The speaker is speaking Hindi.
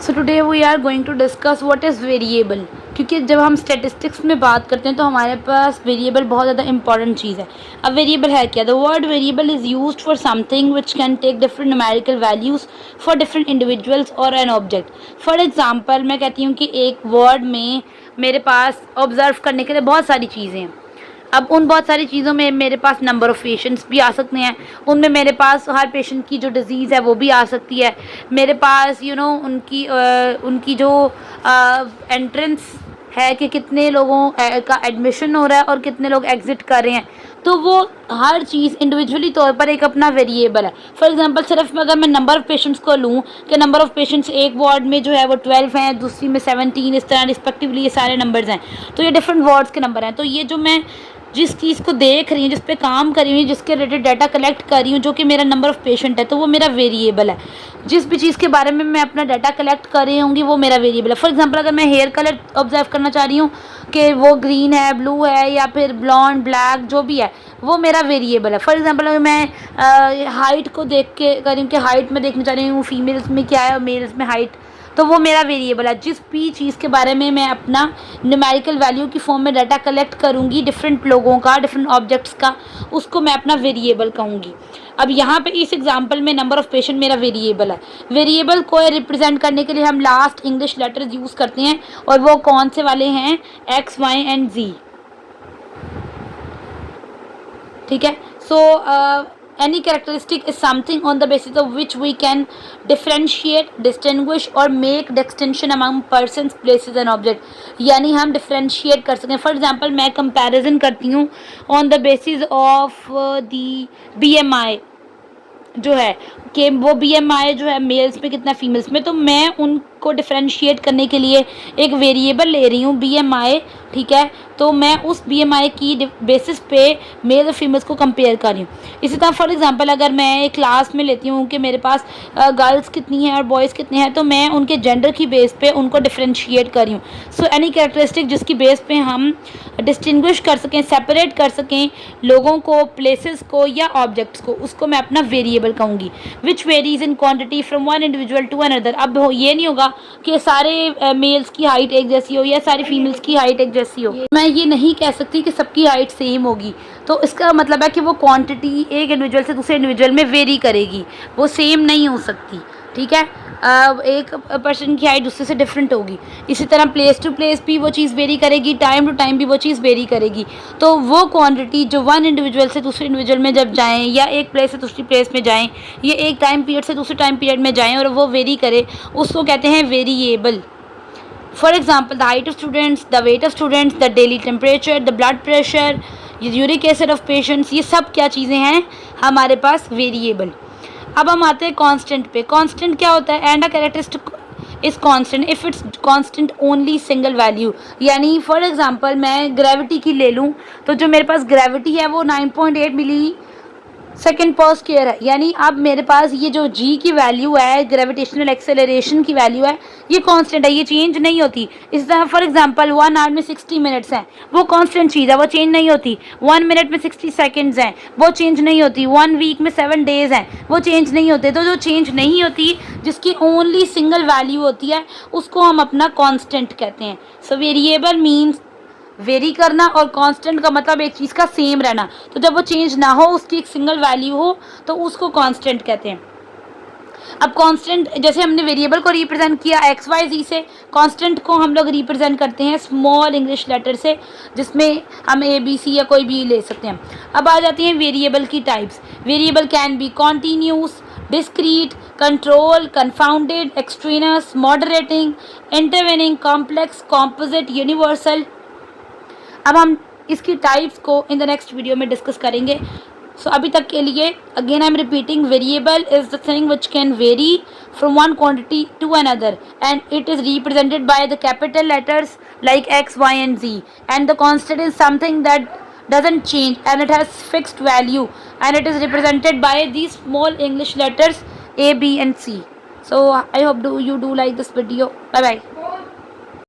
So today we are going to discuss what is variable, क्योंकि जब हम स्टैटिस्टिक्स में बात करते हैं तो हमारे पास वेरिएबल बहुत ज़्यादा इंपॉर्टेंट चीज़ है। अब वेरिएबल है क्या? The word variable is used for something which can take different numerical values for different individuals और एन ऑब्जेक्ट। फॉर एग्जाम्पल मैं कहती हूँ कि एक वर्ड में मेरे पास ऑब्जर्व करने के लिए बहुत सारी चीज़ें हैं। अब उन बहुत सारी चीज़ों में मेरे पास नंबर ऑफ़ पेशेंट्स भी आ सकते हैं, उनमें मेरे पास हर पेशेंट की जो डिज़ीज़ है वो भी आ सकती है, मेरे पास उनकी जो एंट्रेंस है कि कितने लोगों का एडमिशन हो रहा है और कितने लोग एग्ज़िट कर रहे हैं। तो वो हर चीज़ इंडिविजुअली तौर पर एक अपना वेरिएबल है। फॉर एग्जांपल सिर्फ अगर मैं नंबर ऑफ़ पेशेंट्स को लूँ कि नंबर ऑफ़ पेशेंट्स एक वार्ड में जो है वो 12 हैं, दूसरी में 17, इस तरह रिस्पेक्टिवली ये सारे नंबर्स हैं। तो ये डिफरेंट वार्ड्स के नंबर हैं। तो ये जो मैं जिस चीज़ को देख रही हूँ, जिस पे काम कर रही हूँ, जिसके रिलेटेड डाटा कलेक्ट कर रही हूँ, जो कि मेरा नंबर ऑफ़ पेशेंट है, तो वो मेरा वेरिएबल है। जिस भी चीज़ के बारे में मैं अपना डाटा कलेक्ट कर रही होंगी वो मेरा वेरिएबल है। फॉर एग्जांपल अगर मैं हेयर कलर ऑब्जर्व करना चाह रही हूँ कि वो ग्रीन है, ब्लू है या फिर ब्लॉन्ड, ब्लैक जो भी है, वो मेरा वेरिएबल है। फॉर एग्जांपल अगर मैं हाइट को देख के कर रही हूँ कि हाइट में देखना चाह रही हूँ फीमेल्स में क्या है और मेल्स में हाइट, तो वो मेरा वेरिएबल है। जिस भी चीज़ के बारे में मैं अपना न्यूमेरिकल वैल्यू की फॉर्म में डाटा कलेक्ट करूँगी डिफरेंट लोगों का, डिफरेंट ऑब्जेक्ट्स का, उसको मैं अपना वेरिएबल कहूँगी। अब यहाँ पे इस एग्जांपल में नंबर ऑफ़ पेशेंट मेरा वेरिएबल है। वेरिएबल को रिप्रेजेंट करने के लिए हम लास्ट इंग्लिश लेटर्स यूज़ करते हैं और वो कौन से वाले हैं? एक्स, वाई एंड जी। ठीक है। सो any characteristic is something on the basis of which we can differentiate, distinguish or make distinction among persons, places and object। यानी हम differentiate कर सकते हैं। फॉर एग्जाम्पल मैं comparison करती हूँ on the basis of the BMI जो है कि वो BMI जो है मेल्स में कितना फीमेल्स में, तो मैं उनको डिफरेंशिएट करने के लिए एक वेरिएबल ले रही हूँ BMI। ठीक है। तो मैं उस BMI की बेसिस पे मेल और फीमेल्स को कंपेयर कर रही हूँ। इसी तरह फॉर एग्जांपल अगर मैं एक क्लास में लेती हूँ कि मेरे पास गर्ल्स कितनी हैं और बॉयज़ कितने हैं, तो मैं उनके जेंडर की बेस पे उनको डिफरेंशिएट कर रही हूँ। सो एनी कैरेक्टरिस्टिक जिसकी बेस पे हम डिस्टिंग्विश कर सकें, सेपरेट कर सकें लोगों को, प्लेसेस को या ऑब्जेक्ट्स को, उसको मैं अपना वेरिएबल कहूँगी। Which varies in quantity from one individual to another. अब ये नहीं होगा कि सारे मेल्स की हाइट एक जैसी हो या सारी फीमेल्स की हाइट एक जैसी हो। मैं ये नहीं कह सकती कि सबकी हाइट सेम होगी। तो इसका मतलब है कि वो क्वांटिटी एक इंडिविजुअल से दूसरे इंडिविजुअल में वेरी करेगी, वो सेम नहीं हो सकती। ठीक है। एक पर्सन की हाइट दूसरे से डिफरेंट होगी। इसी तरह प्लेस टू प्लेस भी वो चीज़ वेरी करेगी, टाइम टू टाइम भी वो चीज़ वेरी करेगी। तो वो क्वांटिटी जो वन इंडिविजुअल से दूसरे इंडिविजुअल में जब जाएं या एक प्लेस से दूसरी प्लेस में जाएं या एक टाइम पीरियड से दूसरे टाइम पीरियड में जाएं और वो वेरी करे, उसको कहते हैं variable. For example the height of students, the weight of students, the daily temperature, the blood pressure, uric acid of patients, ये सब क्या चीज़ें हैं हमारे पास? वेरिएबल। अब हम आते हैं कांस्टेंट पे। कांस्टेंट क्या होता है? And a characteristic is constant if it's constant only single value. यानी फॉर एग्जांपल मैं ग्रेविटी की ले लूँ, तो जो मेरे पास ग्रेविटी है वो 9.8 मिली सेकेंड पर स्क्वायर है। यानी अब मेरे पास ये जो जी की वैल्यू है, ग्रेविटेशनल एक्सेलरेशन की वैल्यू है, ये कांस्टेंट है, ये चेंज नहीं होती। इस तरह फॉर एग्जांपल 1 आवर में 60 मिनट्स हैं, वो कांस्टेंट चीज़ है, वो चेंज नहीं होती। 1 मिनट में 60 सेकंड्स हैं, वो चेंज नहीं होती। 1 वीक में 7 डेज हैं, वो चेंज नहीं होते। तो जो चेंज नहीं होती, जिसकी ओनली सिंगल वैल्यू होती है, उसको हम अपना कांस्टेंट कहते हैं। सो वेरिएबल मीन्स वेरी करना और कांस्टेंट का मतलब एक चीज़ का सेम रहना। तो जब वो चेंज ना हो, उसकी एक सिंगल वैल्यू हो, तो उसको कांस्टेंट कहते हैं। अब कांस्टेंट जैसे हमने वेरिएबल को रिप्रेजेंट किया एक्स वाई जी से, कांस्टेंट को हम लोग रिप्रेजेंट करते हैं स्मॉल इंग्लिश लेटर से, जिसमें हम ए बी सी या कोई भी ले सकते हैं। अब आ जाती हैं वेरिएबल की types. Variable can be continuous, discrete, control, confounded, extraneous, moderating, intervening, complex, composite, universal. अब हम इसकी टाइप्स को इन द नेक्स्ट वीडियो में डिस्कस करेंगे। सो अभी तक के लिए again I am repeating, variable is the thing which can vary from one quantity to another and it is represented by the capital letters like X, Y and Z, and the constant is something that doesn't change and it has fixed value and it is represented by these small English letters A, B and C. So I hope you do like this video. Bye bye.